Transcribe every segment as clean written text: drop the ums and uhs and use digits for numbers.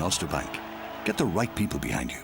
Ulster Bank. Get the right people behind you.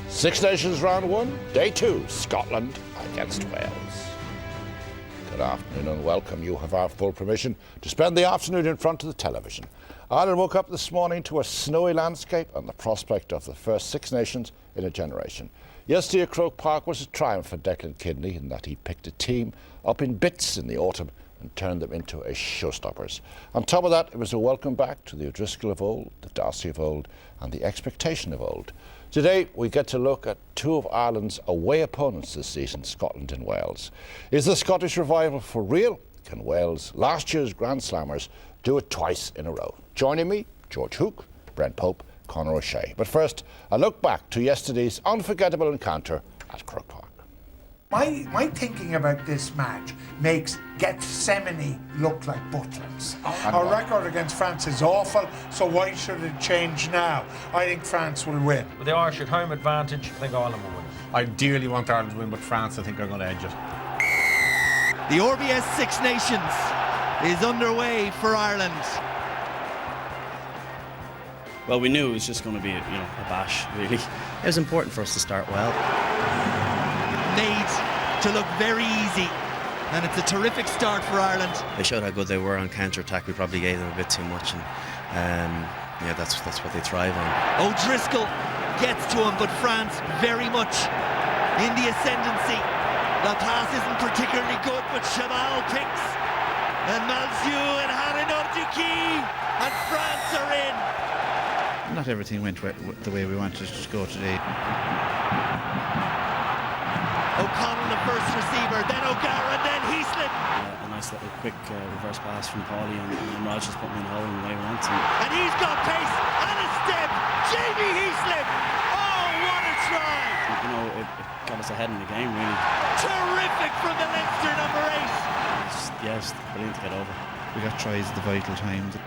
Six Nations Round 1, Day 2, Scotland against Wales. Good afternoon and welcome. You have our full permission to spend the afternoon in front of the television. Ireland woke up this morning to a snowy landscape and the prospect of the first Six Nations in a generation. Yesterday at Croke Park was a triumph for Declan Kidney in that he picked a team up in bits in the autumn and turned them into a showstoppers. On top of that, it was a welcome back to the O'Driscoll of old, the Darcy of old and the expectation of old. Today, we get to look at two of Ireland's away opponents this season, Scotland and Wales. Is the Scottish revival for real? Can Wales, last year's Grand Slammers, do it twice in a row? Joining me, George Hook, Brent Pope, Conor O'Shea. But first, a look back to yesterday's unforgettable encounter at Croke Park. My thinking about this match makes Gethsemane look like Butlins. Our record against France is awful, so why should it change now? I think France will win. With the Irish at home advantage, I think Ireland will win. I dearly want Ireland to win, but France, I think, are going to edge it. The RBS Six Nations is underway for Ireland. Well, we knew it was just going to be, a bash, really. It was important for us to start well. Made to look very easy, and it's a terrific start for Ireland. They showed how good they were on counter-attack. We probably gave them a bit too much, and that's what they thrive on. O'Driscoll gets to him, but France very much in the ascendancy. The pass isn't particularly good, but Chamal picks, and Malzieu and Harinor-Duki, and France are in. Not everything went the way we wanted it to go today. O'Connell, the first receiver, then O'Gara, then Heaslip. A nice little quick reverse pass from Paulie, and Rogers put me in the hole in the way we want him. And he's got pace and a step. Jamie Heaslip. Oh, what a try! It got us ahead in the game, really. Terrific from the Leinster number 8. It's brilliant to get over. We got tries at the vital times.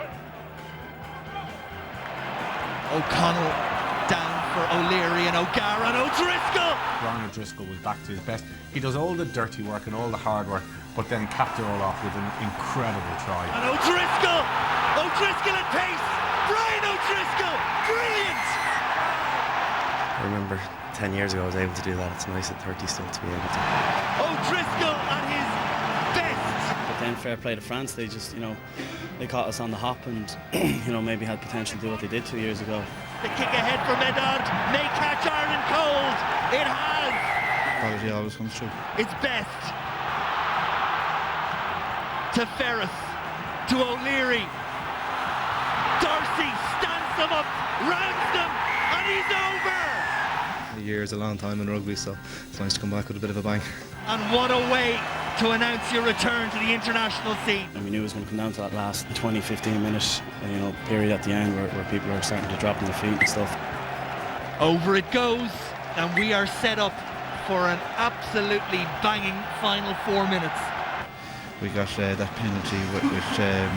O'Connell down for O'Leary and O'Gara and O'Driscoll. Brian O'Driscoll was back to his best. He does all the dirty work and all the hard work, but then capped it all off with an incredible try. And O'Driscoll at pace. Brian O'Driscoll, brilliant. I remember 10 years ago I was able to do that. It's nice at 30 still to be able to. O'Driscoll at his best. But then fair play to France. They just, they caught us on the hop and, maybe had potential to do what they did 2 years ago. The kick ahead for Medard may catch Ireland cold. It has. Quality always comes through. It's best to Ferris, to O'Leary. Darcy stands them up, rounds them, and he's over. A year is a long time in rugby, so it's nice to come back with a bit of a bang. And what a way to announce your return to the international scene. And we knew it was going to come down to that last 20-15 minute period at the end where people are starting to drop on their feet and stuff. Over it goes, and we are set up for an absolutely banging final 4 minutes. We got that penalty with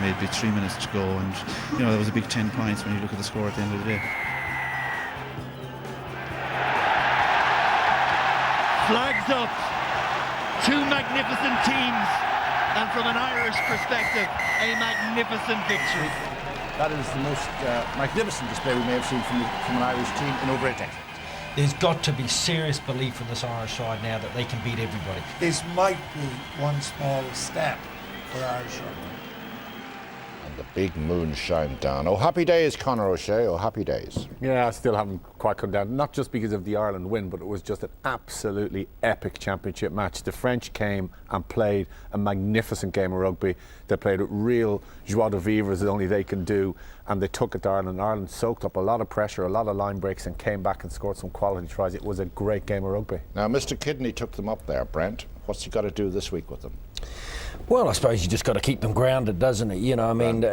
maybe 3 minutes to go, and that was a big 10 points when you look at the score at the end of the day. Flags up. Two magnificent teams, and from an Irish perspective, a magnificent victory. That is the most magnificent display we may have seen from an Irish team in over a decade. There's got to be serious belief in this Irish side now that they can beat everybody. This might be one small step for Irish rugby. And The big moon shine down. Oh, happy days, Conor O'Shea. Oh, happy days. Yeah, I still haven't quite come down. Not just because of the Ireland win, but it was just an absolutely epic championship match. The French came and played a magnificent game of rugby. They played with real joie de vivre as only they can do, and they took it to Ireland. Ireland soaked up a lot of pressure, a lot of line breaks, and came back and scored some quality tries. It was a great game of rugby. Now, Mr. Kidney took them up there, Brent. What's he got to do this week with them? Well, I suppose you just got to keep them grounded, doesn't it? You know, I mean,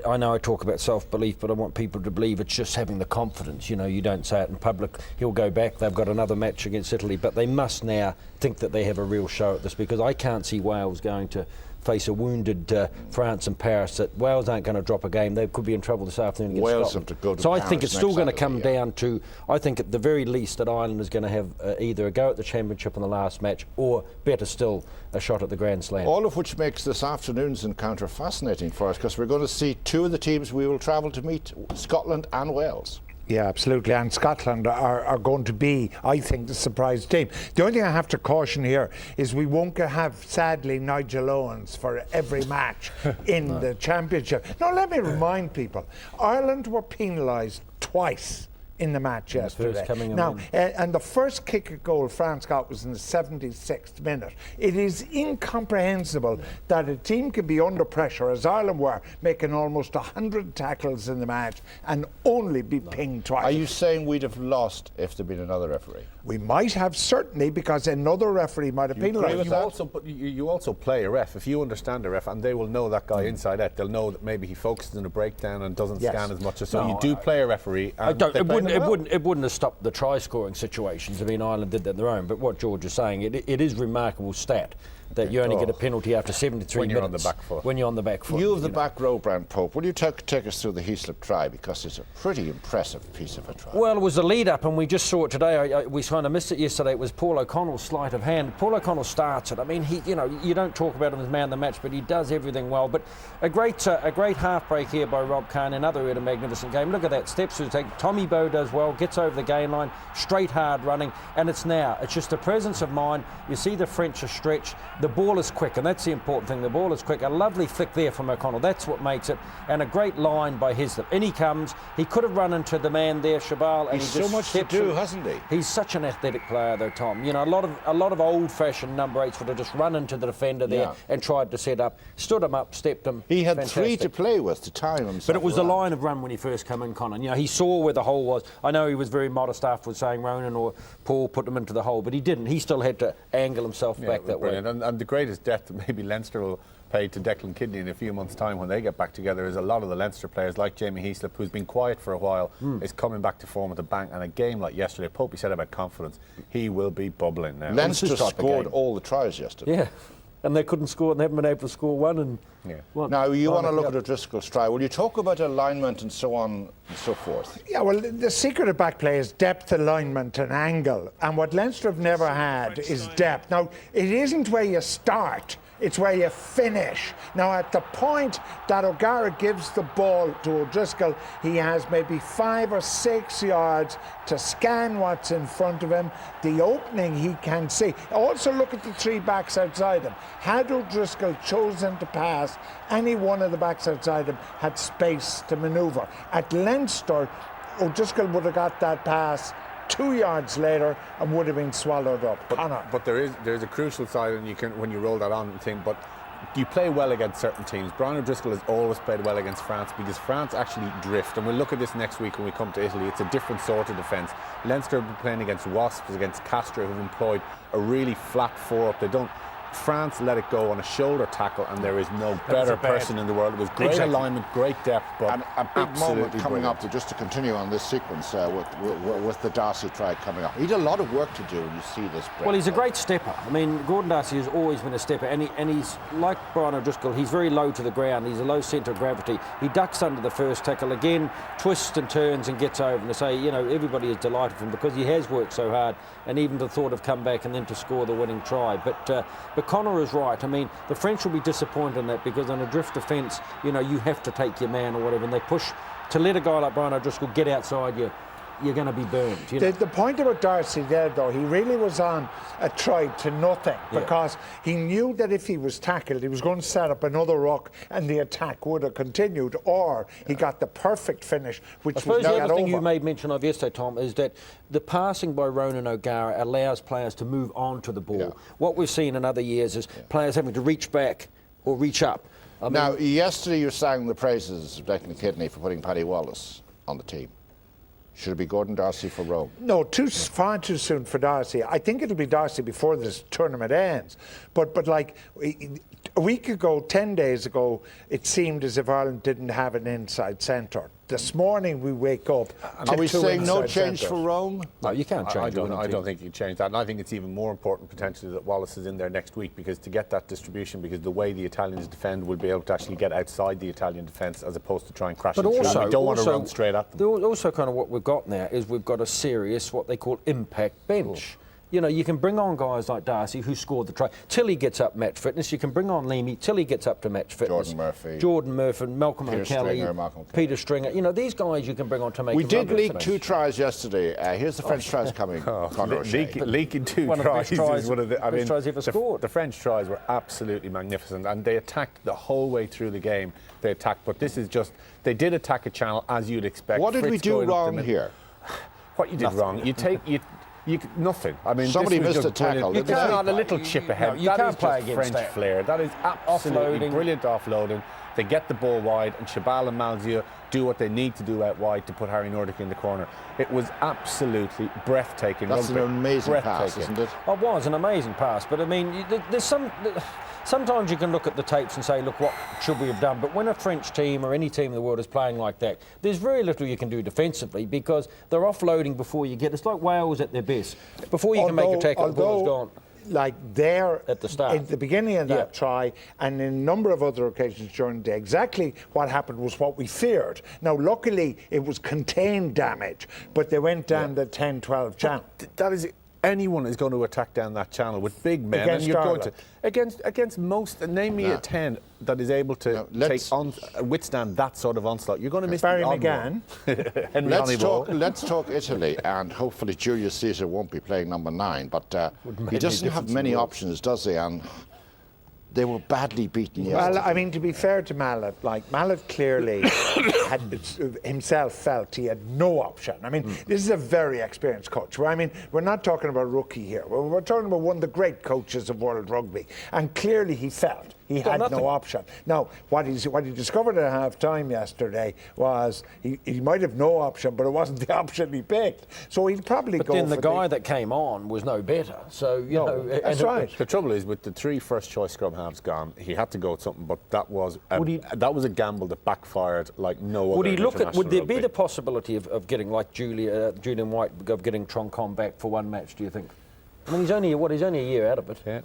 I know I talk about self-belief, but I want people to believe it's just having the confidence. You know, you don't say it in public. He'll go back. They've got another match against Italy, but they must now think that they have a real show at this, because I can't see Wales going to face a wounded France and Paris. That Wales aren't going to drop a game. They could be in trouble this afternoon against Wales Scotland. have to go to so I Paris think it's still going to come Saturday, down to, I think at the very least that Ireland is going to have either a go at the championship in the last match, or better still, a shot at the Grand Slam. All of which makes this afternoon's encounter fascinating for us, because we're going to see two of the teams we will travel to meet, Scotland and Wales. Yeah, absolutely. And Scotland are going to be, I think, the surprise team. The only thing I have to caution here is we won't have, sadly, Nigel Owens for every match in the championship. Now, let me remind people, Ireland were penalised twice in the match yesterday. Now, and the first kick at goal France got was in the 76th minute. It is incomprehensible that a team can be under pressure, as Ireland were, making almost 100 tackles in the match, and only be pinged twice. Are you saying we'd have lost if there'd been another referee? We might have, certainly, because another referee might have penalised. You also play a ref. If you understand a ref, and they will know that guy inside out, they'll know that maybe he focuses on a breakdown and doesn't scan as much. So you do play a referee. And it wouldn't have stopped the try-scoring situations. I mean, Ireland did that on their own. But what George is saying, it is remarkable stat that you only get a penalty after 73 minutes. When you're on the back foot. When you're on the back foot. You have the back row, Brant Pope. Will you take us through the Heaslip try, because it's a pretty impressive piece of a try? Well, it was a lead-up, and we just saw it today. We kind of missed it yesterday. It was Paul O'Connell's sleight of hand. Paul O'Connell starts it. I mean, you don't talk about him as man of the match, but he does everything well. But a great half break here by Rob Kahn. Another a magnificent game. Look at that. Steps to take. Tommy Bowe does well. Gets over the gain line. Straight hard running. And it's just the presence of mind. You see the French are stretched. The ball is quick. And that's the important thing. The ball is quick. A lovely flick there from O'Connell. That's what makes it. And a great line by Heaslip. In he comes. He could have run into the man there, Chabal. And He's he just so much to do, hasn't he? He's such an athletic player, though, Tom. You know, a lot of old-fashioned number 8s would have just run into the defender there and tried to set up. Stood him up, stepped him. He had Fantastic. 3 to play with to time himself. But it was around. the line of run when he first came in, Conor. You know, he saw where the hole was. I know he was very modest afterwards, saying Ronan or Paul put them into the hole, but he didn't. He still had to angle himself back that way. And the greatest debt that maybe Leinster will pay to Declan Kidney in a few months' time when they get back together is a lot of the Leinster players, like Jamie Heaslip, who's been quiet for a while, is coming back to form at the bank. And a game like yesterday, Popey said about confidence, he will be bubbling now. Leinster scored all the tries yesterday. Yeah. And they couldn't score, and they haven't been able to score one. And now you want to look at O'Driscoll's try. Will you talk about alignment and so on and so forth? Yeah, well, the secret of back play is depth, alignment, and angle. And what Leinster have never had is depth. Now, it isn't where you start. It's where you finish. Now, at the point that O'Gara gives the ball to O'Driscoll, he has maybe 5 or 6 yards to scan what's in front of him, the opening he can see. Also look at the 3 backs outside him. Had O'Driscoll chosen to pass, any one of the backs outside him had space to manoeuvre. At Leinster, O'Driscoll would have got that pass 2 yards later and would have been swallowed up. But there's a crucial side, and you can, when you roll that on, think, but you play well against certain teams. Brian O'Driscoll has always played well against France, because France actually drift, and we'll look at this next week when we come to Italy. It's a different sort of defence. Leinster have been playing against Wasps, against Castro, who've employed a really flat 4 up. They don't. France let it go on a shoulder tackle, and there is no better person in the world. It was great alignment, great depth, but and a big moment coming up, just to continue on this sequence with the Darcy try coming up. He had a lot of work to do when you see this. Well, he's a great stepper. I mean, Gordon Darcy has always been a stepper, and he's like Brian O'Driscoll. He's very low to the ground. He's a low centre of gravity. He ducks under the first tackle again, twists and turns and gets over. And to say, you know, everybody is delighted for him because he has worked so hard, and even the thought of come back and then to score the winning try. But Conor is right. I mean, the French will be disappointed in that, because on a drift defence, you know, you have to take your man or whatever, and they push to let a guy like Brian O'Driscoll get outside you're going to be burned. You know? The point about Darcy there, though, he really was on a try to nothing because he knew that if he was tackled, he was going to set up another ruck and the attack would have continued, or he got the perfect finish, which I suppose was the not other thing over. you made mention of yesterday, Tom, is that the passing by Ronan O'Gara allows players to move on to the ball. Yeah. What we've seen in other years is players having to reach back or reach up. I mean, Now, yesterday you sang the praises of Declan Kidney for putting Paddy Wallace on the team. Should it be Gordon Darcy for Rome? No, far too soon for Darcy. I think it'll be Darcy before this tournament ends. But like a week ago, 10 days ago, it seemed as if Ireland didn't have an inside centre. This morning we wake up to Are we two saying no inside change centres. for Rome? no, you can't change I don't think you change that, and I think it's even more important potentially that Wallace is in there next week, because to get that distribution, because the way the Italians defend, will be able to actually get outside the Italian defence as opposed to try and crash But it through. also, We don't want to run straight at them. Also, kind of what we've got now is we've got a serious, what they call impact bench. You know, you can bring on guys like Darcy who scored the try. Tilly gets up match fitness. You can bring on Leamy. Tilly gets up to match fitness. Jordan Murphy, Malcolm O'Kelly, Peter Stringer. You know, these guys you can bring on to make. We them did run leak 2 tries yesterday. Here's the French tries coming. Leaking 2 One of the tries best tries- is one of the. best tries ever scored. The French tries were absolutely magnificent, and they attacked the whole way through the game. They attacked, but this is just. They did attack a channel as you'd expect. What did we Fritz do going up the wrong middle. here? What you did wrong? Nothing. I mean, Somebody this was missed just a tackle. brilliant. You It's can't- not a little chip ahead. No, you That can't is play just against French that. flair. That is absolutely Offloading. brilliant offloading. They get the ball wide, and Shabal and Malzio do what they need to do out wide to put Harry Nordic in the corner. It was absolutely breathtaking. That's an rugby. amazing pass, Breathtaking. isn't it? It was an amazing pass, but I mean, there's sometimes you can look at the tapes and say, look, what should we have done? But when a French team or any team in the world is playing like that, there's very little you can do defensively because they're offloading before you get. It's like Wales at their best. Before you can make a tackle, the ball's gone. Like there At the start. at the beginning of that try, and in a number of other occasions during the day, exactly what happened was what we feared. Now, luckily, it was contained damage, but they went down the 10-12 channel. That is, anyone is going to attack down that channel with big men, Against and you're going Ireland. to against most. Name me a 10 that is able to withstand that sort of onslaught. You're going to miss Barry the odd McGann. one. Henry Honeyball. Let's talk Italy, and hopefully Julius Caesar won't be playing number 9, but he doesn't have many options, does he? And they were badly beaten yesterday. Well, I mean, to be fair to Mallet, like Mallet clearly had himself felt he had no option. I mean, this is a very experienced coach. I mean, we're not talking about a rookie here. We're talking about one of the great coaches of world rugby, and clearly he felt he had no option. Now, what he discovered at half-time yesterday was he might have no option, but it wasn't the option he picked. So he'd probably But go then for the guy that came on was no better. So, you know. That's right. The trouble is, with the 3 first-choice scrum halves gone, he had to go with something. But that was a gamble that backfired like no other. Would he look at? international Would there be rugby. the possibility of getting like Julian White of getting Troncon back for one match? Do you think? I mean, he's only a year out of it. Yeah.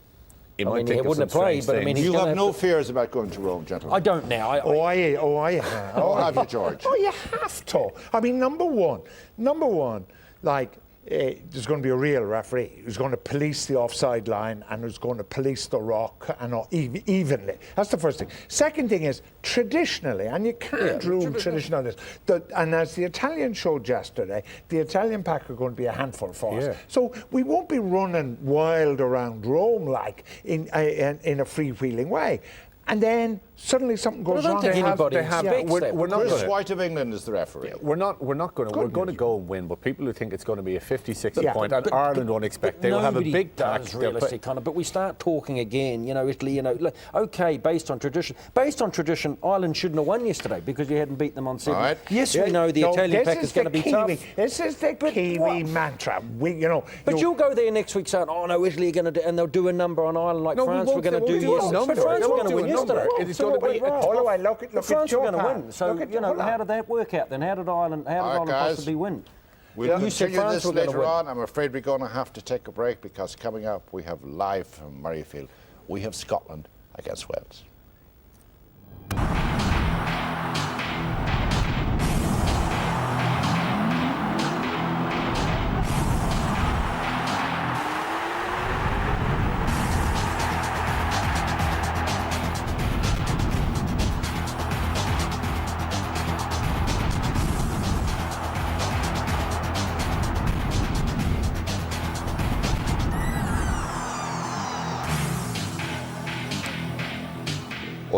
I mean, he wouldn't have played, but I mean, he's You gonna have no to, fears about going to Rome, gentlemen. I don't now. I have you, George? Oh, you have to. I mean, number one, like, there's going to be a real referee who's going to police the offside line and who's going to police the rock and evenly. That's the first thing. Second thing is, traditionally, and you can't rule tradition on this, and as the Italians showed yesterday, the Italian pack are going to be a handful for us. So we won't be running wild around Rome like in a freewheeling way. And then suddenly something goes I don't wrong. think anybody expects that. We're not Chris gonna, White of England is the referee. we're not going to. We're going to go and win. But people who think it's going to be a 50-60 point, and But- Ireland won't expect. They will have a nobody big pack. does They'll play- realistic kind of, but we start talking again. You know, Italy. You know, look, okay, based on tradition. Based on tradition, Ireland shouldn't have won yesterday because you hadn't beat them on 7. All right. Yes, we know the Italian pack is going to be tough. This is the Kiwi mantra. But you'll go there next week saying, "Oh no, Italy are going to do," and they'll do a number on Ireland like No, we France won't were going to do- do we won't do a yesterday. But number. France They were won't going to do a win number. yesterday. It is So going to what be went a wrong? tough- Hold on, look at France were going to Japan. win. So Look at you know, Japan. how did that work out then? How did Ireland guys. possibly win? We'll You said continue France this were gonna later win. on. I'm afraid we're going to have to take a break because coming up we have live from Murrayfield. We have Scotland against Wales.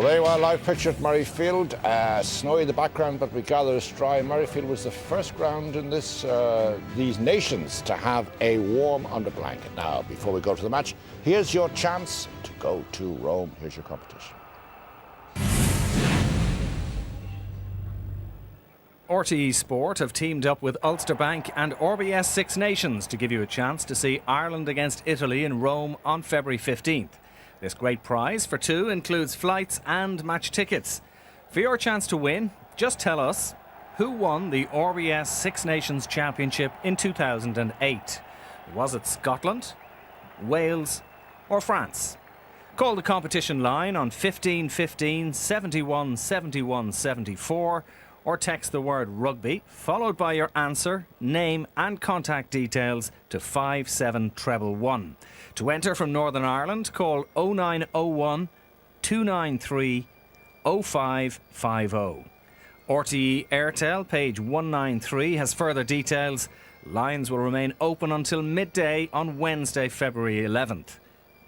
Well, there you are, live picture at Murrayfield. Snowy in the background, but we gather it's dry. Murrayfield was the first ground in these nations to have a warm under blanket. Now, before we go to the match, here's your chance to go to Rome. Here's your competition. RTE Sport have teamed up with Ulster Bank and RBS Six Nations to give you a chance to see Ireland against Italy in Rome on February 15th. This great prize for two includes flights and match tickets. For your chance to win, just tell us who won the RBS Six Nations Championship in 2008. Was it Scotland, Wales or France? Call the competition line on 15 15 71 71 74 or text the word rugby followed by your answer, name and contact details to 57111. To enter from Northern Ireland, call 0901 293 0550. RTE Airtel, page 193, has further details. Lines will remain open until midday on Wednesday, February 11th.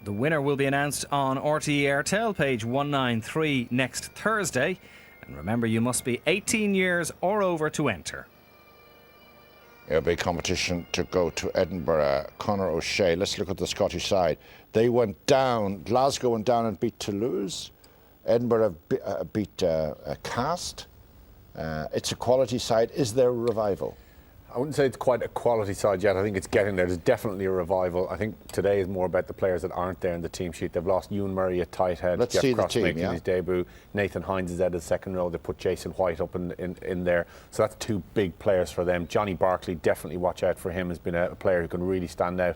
The winner will be announced on RTE Airtel, page 193, next Thursday. And remember, you must be 18 years or over to enter. A big competition to go to Edinburgh. Conor O'Shea, let's look at the Scottish side. They went down, Glasgow went down and beat Toulouse. Edinburgh beat Cast. It's a quality side. Is there a revival? I wouldn't say it's quite a quality side yet. I think it's getting there. There's definitely a revival. I think today is more about the players that aren't there in the team sheet. They've lost Ewan Murray at tight head. Let's Jeff see Cross the team, making his debut. Nathan Hines is out of the second row. They put Jason White up in there. So that's two big players for them. Johnny Barkley, definitely watch out for him. Has been a player who can really stand out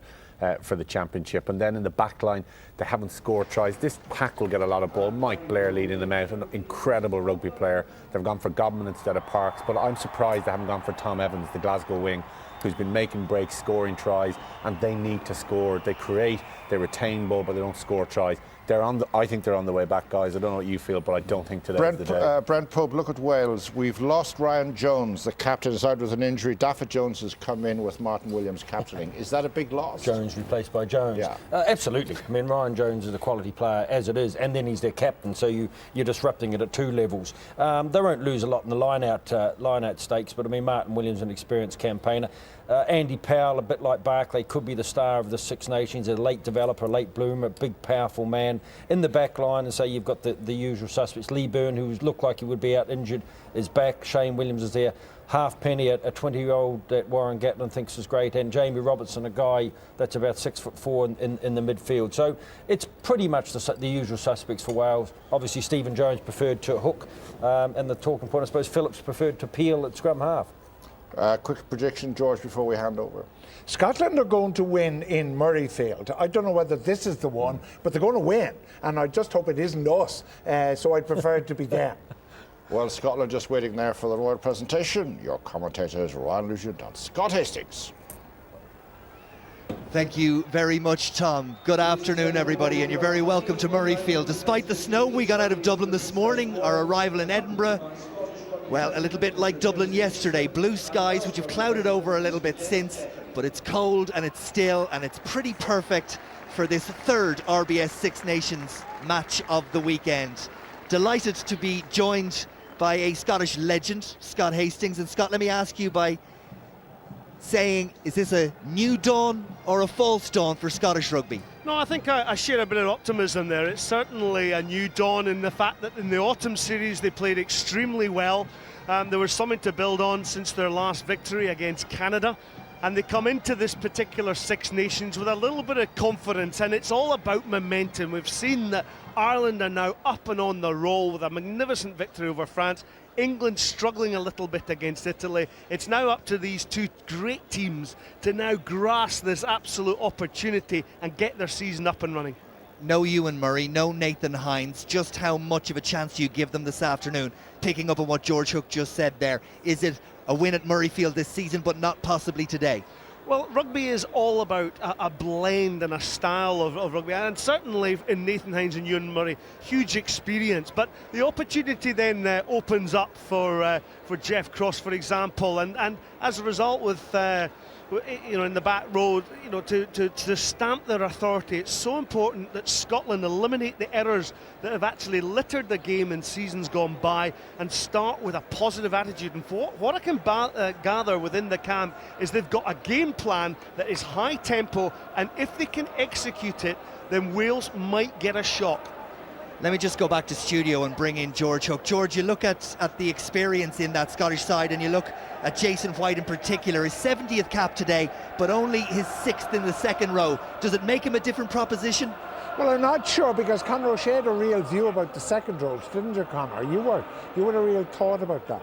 for the championship. And then in the back line, they haven't scored tries. This pack will get a lot of ball. Mike Blair leading them out, an incredible rugby player. They've gone for Godman instead of Parks, but I'm surprised they haven't gone for Tom Evans, the Glasgow wing, who's been making breaks, scoring tries, and they need to score. They create, they retain ball, but they don't score tries. I think they're on the way back, guys. I don't know what you feel, but I don't think today's the day. Brent Pope, look at Wales. We've lost Ryan Jones. The captain is out with an injury. Daffy Jones has come in with Martin Williams captaining. Is that a big loss? Jones replaced by Jones. Yeah. Absolutely. I mean, Ryan Jones is a quality player as it is, and then he's their captain, so you're disrupting it at two levels. They won't lose a lot in the line-out stakes, but I mean, Martin Williams, an experienced campaigner. Andy Powell, a bit like Barclay, could be the star of the Six Nations, a late developer, late bloomer, big, powerful man. In the back line, and so you've got the usual suspects. Lee Byrne, who looked like he would be out injured, is back. Shane Williams is there. Halfpenny, a 20-year-old that Warren Gatlin thinks is great, and Jamie Robertson, a guy that's about 6'4" in the midfield. So it's pretty much the usual suspects for Wales. Obviously, Stephen Jones preferred to hook, and the talking point, I suppose, Phillips preferred to peel at scrum half. Quick prediction, George, before we hand over. Scotland are going to win in Murrayfield. I don't know whether this is the one, but they're going to win, and I just hope it isn't us, so I'd prefer it to be them. Well, Scotland just waiting there for the royal presentation. Your commentator is Ryan Lucian Dunn. Scott Hastings. Thank you very much, Tom. Good afternoon, everybody, and you're very welcome to Murrayfield. Despite the snow we got out of Dublin this morning, our arrival in Edinburgh, well, a little bit like Dublin yesterday. Blue skies, which have clouded over a little bit since, but it's cold and it's still, and it's pretty perfect for this third RBS Six Nations match of the weekend. Delighted to be joined by a Scottish legend, Scott Hastings. And Scott, let me ask you by saying, is this a new dawn or a false dawn for Scottish rugby? No, I think I share a bit of optimism there. It's certainly a new dawn in the fact that in the autumn series they played extremely well. There was something to build on since their last victory against Canada. And they come into this particular Six Nations with a little bit of confidence, and it's all about momentum. We've seen that Ireland are now up and on the roll with a magnificent victory over France. England struggling a little bit against Italy. It's now up to these two great teams to now grasp this absolute opportunity and get their season up and running. No Ewan Murray, no Nathan Hines. Just how much of a chance do you give them this afternoon? Picking up on what George Hook just said there, is it a win at Murrayfield this season, but not possibly today? Well, rugby is all about a blend and a style of rugby, and certainly in Nathan Hines and Ewan Murray, huge experience. But the opportunity then opens up for Jeff Cross, for example, and as a result with in the back row, to stamp their authority. It's so important that Scotland eliminate the errors that have actually littered the game in seasons gone by and start with a positive attitude. And for what I can gather within the camp is they've got a game plan that is high tempo, and if they can execute it, then Wales might get a shock. Let me just go back to studio and bring in George Hook. George, you look at the experience in that Scottish side, and you look at Jason White in particular, his 70th cap today, but only his 6th in the second row. Does it make him a different proposition? Well, I'm not sure, because Conor O'Shea had a real view about the second rows, didn't you, Conor? You had a real thought about that.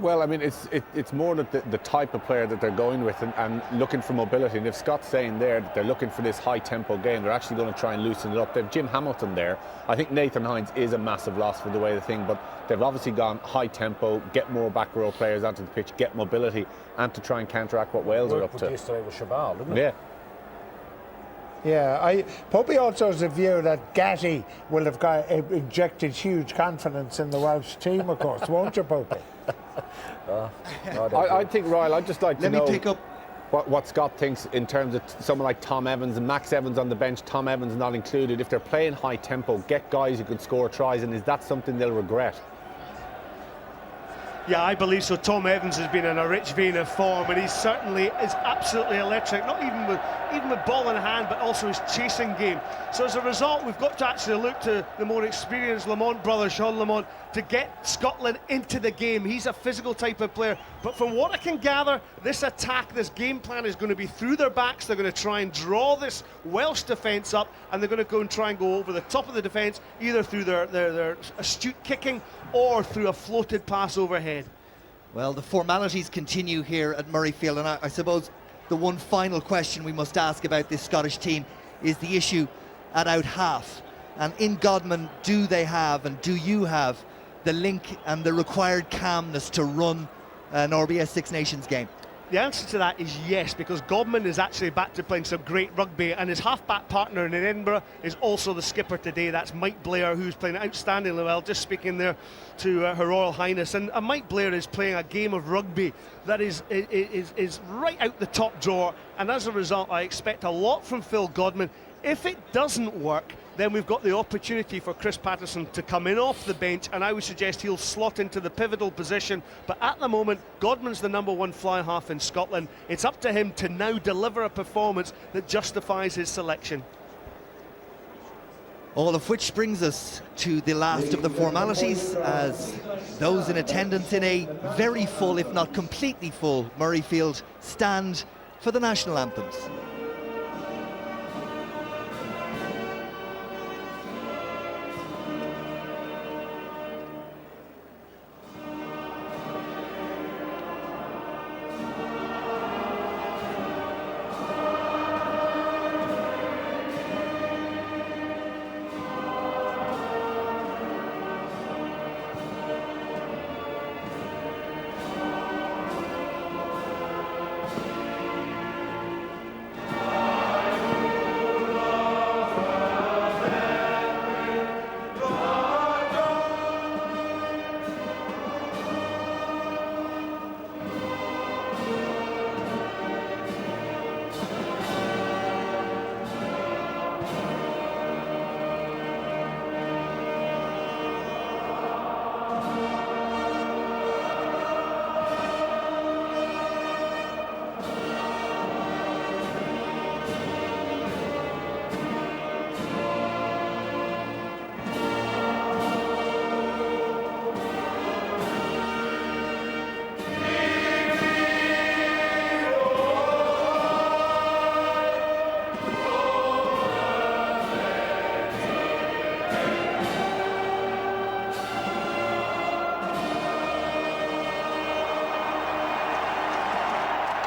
Well, I mean, it's more that the type of player that they're going with and looking for mobility. And if Scott's saying there that they're looking for this high-tempo game, they're actually going to try and loosen it up. They've Jim Hamilton there. I think Nathan Hines is a massive loss for the way the thing, but they've obviously gone high-tempo, get more back-row players onto the pitch, get mobility, and to try and counteract what Wales are up to. Yesterday with Chabal, didn't it? Yeah. Yeah, Popey also has a view that Gatty will have injected huge confidence in the Welsh team, of course, won't you, Popey? I think, Ryle, I'd just like to know pick up what Scott thinks in terms of someone like Tom Evans and Max Evans on the bench, Tom Evans not included. If they're playing high tempo, get guys who can score tries, and is that something they'll regret? Yeah, I believe so. Tom Evans has been in a rich vein of form, and he certainly is absolutely electric, not even with ball in hand, but also his chasing game. So as a result, we've got to actually look to the more experienced Lamont brother, Sean Lamont, to get Scotland into the game. He's a physical type of player, but from what I can gather, this attack, this game plan is going to be through their backs. They're going to try and draw this Welsh defence up, and they're going to go and try and go over the top of the defence, either through their astute kicking or through a floated pass overhead. Well, the formalities continue here at Murrayfield, and I suppose the one final question we must ask about this Scottish team is the issue at out half. And in Godman, do they have, and do you have, the link and the required calmness to run an RBS Six Nations game? The answer to that is yes, because Godman is actually back to playing some great rugby, and his half-back partner in Edinburgh is also the skipper today. That's Mike Blair, who's playing outstandingly well, just speaking there to Her Royal Highness. And Mike Blair is playing a game of rugby that is right out the top drawer, and as a result, I expect a lot from Phil Godman. If it doesn't work, then we've got the opportunity for Chris Patterson to come in off the bench, and I would suggest he'll slot into the pivotal position. But at the moment, Godman's the number one fly half in Scotland. It's up to him to now deliver a performance that justifies his selection. All of which brings us to the last of the formalities, as those in attendance in a very full, if not completely full, Murrayfield stand for the national anthems.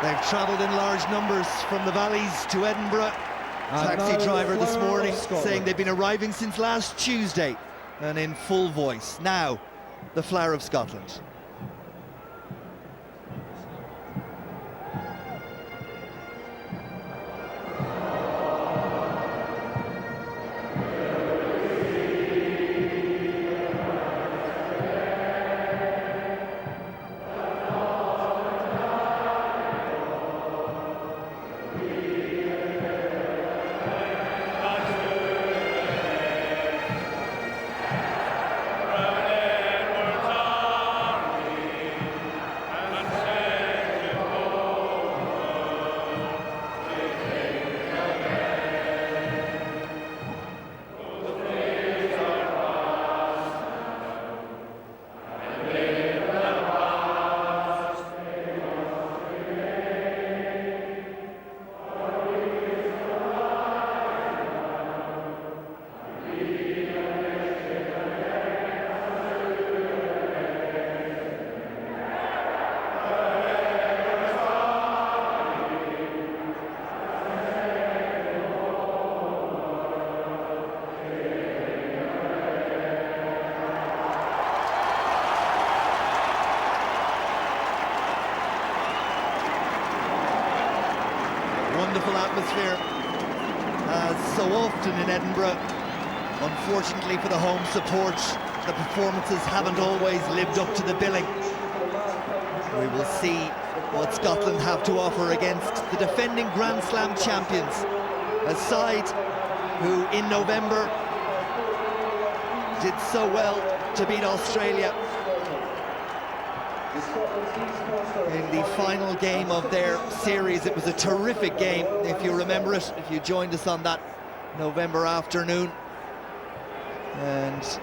They've travelled in large numbers from the valleys to Edinburgh. Taxi driver this morning saying they've been arriving since last Tuesday, and in full voice. Now, the flower of Scotland. wonderful atmosphere, as so often in Edinburgh. Unfortunately for the home support, the performances haven't always lived up to the billing. We will see what Scotland have to offer against the defending Grand Slam champions, a side who in November did so well to beat Australia in the final game of their series. It was a terrific game, if you remember it, if you joined us on that November afternoon. And